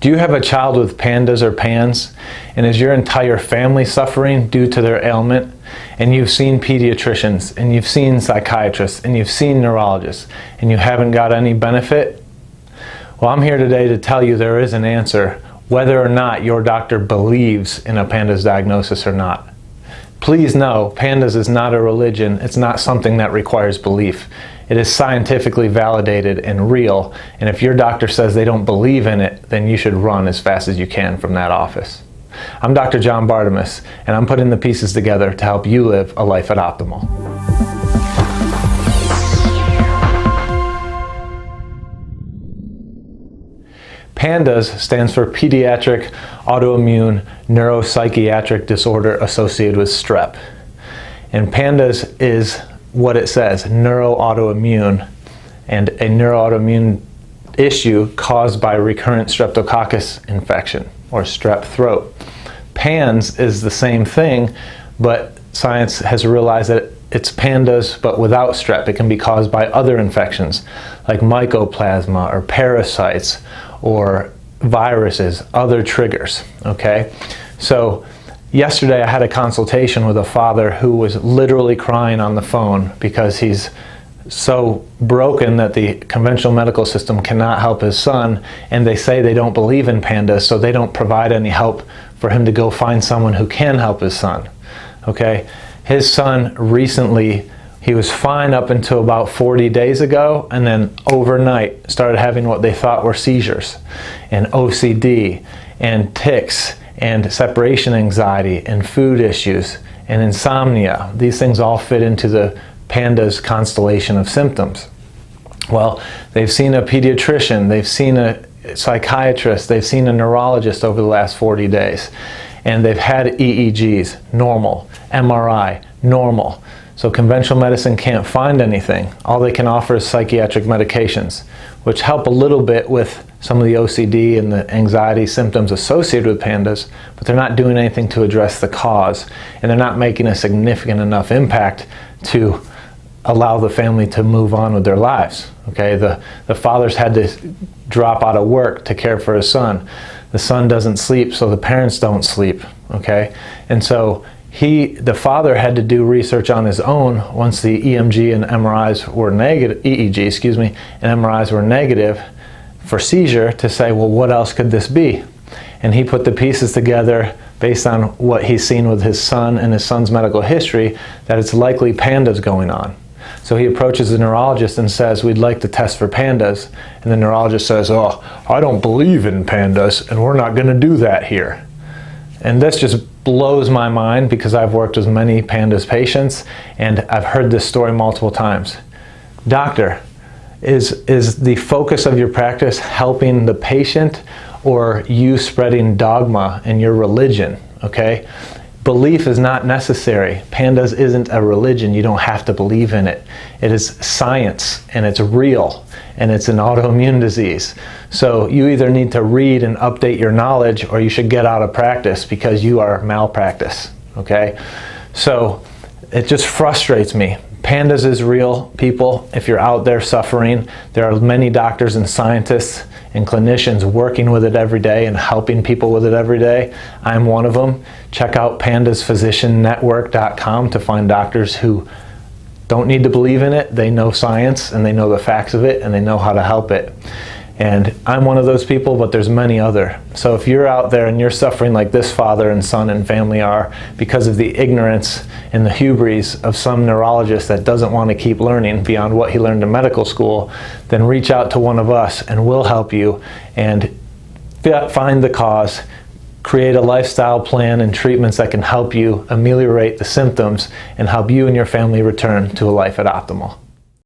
Do you have a child with PANDAS or PANS? And is your entire family suffering due to their ailment? And you've seen pediatricians, and you've seen psychiatrists, and you've seen neurologists, and you haven't got any benefit? Well, I'm here today to tell you there is an answer, whether or not your doctor believes in a PANDAS diagnosis or not. Please know, PANDAS is not a religion. It's not something that requires belief. It is scientifically validated and real, and if your doctor says they don't believe in it, then you should run as fast as you can from that office. I'm Dr. John Bartemus, and I'm putting the pieces together to help you live a life at optimal. PANDAS stands for Pediatric Autoimmune Neuropsychiatric Disorder Associated with Strep. And PANDAS is what it says, neuroautoimmune, and a neuroautoimmune issue caused by recurrent streptococcus infection, or strep throat. PANS is the same thing, but science has realized that it's PANDAS but without strep. It can be caused by other infections like mycoplasma or parasites or viruses, other triggers, okay? So yesterday I had a consultation with a father who was literally crying on the phone because he's so broken that the conventional medical system cannot help his son, and they say they don't believe in PANDAS, so they don't provide any help for him to go find someone who can help his son, okay? His son recently, he was fine up until about 40 days ago, and then overnight started having what they thought were seizures and OCD and tics and separation anxiety and food issues and insomnia. These things all fit into the PANDAS constellation of symptoms. Well, they've seen a pediatrician, they've seen a psychiatrist, they've seen a neurologist over the last 40 days, and they've had EEGs, normal, MRI, normal. So conventional medicine can't find anything. All they can offer is psychiatric medications, which help a little bit with some of the OCD and the anxiety symptoms associated with PANDAS, but they're not doing anything to address the cause, and they're not making a significant enough impact to allow the family to move on with their lives. Okay, the father's had to drop out of work to care for his son. The son doesn't sleep, so the parents don't sleep. Okay, and so the father had to do research on his own once the EMG and MRIs were negative, EEG, and MRIs were negative for seizure, to say, well, what else could this be? And he put the pieces together based on what he's seen with his son and his son's medical history, that it's likely PANDAS going on. So he approaches the neurologist and says, we'd like to test for PANDAS. And the neurologist says, oh, I don't believe in PANDAS, and we're not going to do that here. And this just blows my mind because I've worked with many PANDAS patients, and I've heard this story multiple times. Doctor, is the focus of your practice helping the patient, or you spreading dogma in your religion? Okay? Belief is not necessary. PANDAS isn't a religion. You don't have to believe in it. It is science, and it's real, and it's an autoimmune disease. So you either need to read and update your knowledge, or you should get out of practice because you are malpractice, okay? So it just frustrates me. PANDAS is real, people. If you're out there suffering, there are many doctors and scientists and clinicians working with it every day and helping people with it every day. I'm one of them. Check out pandasphysiciannetwork.com to find doctors who don't need to believe in it. They know science, and they know the facts of it, and they know how to help it. And I'm one of those people, but there's many other. So if you're out there and you're suffering like this father and son and family are because of the ignorance and the hubris of some neurologist that doesn't want to keep learning beyond what he learned in medical school, then reach out to one of us and we'll help you and find the cause, create a lifestyle plan and treatments that can help you ameliorate the symptoms and help you and your family return to a life at optimal.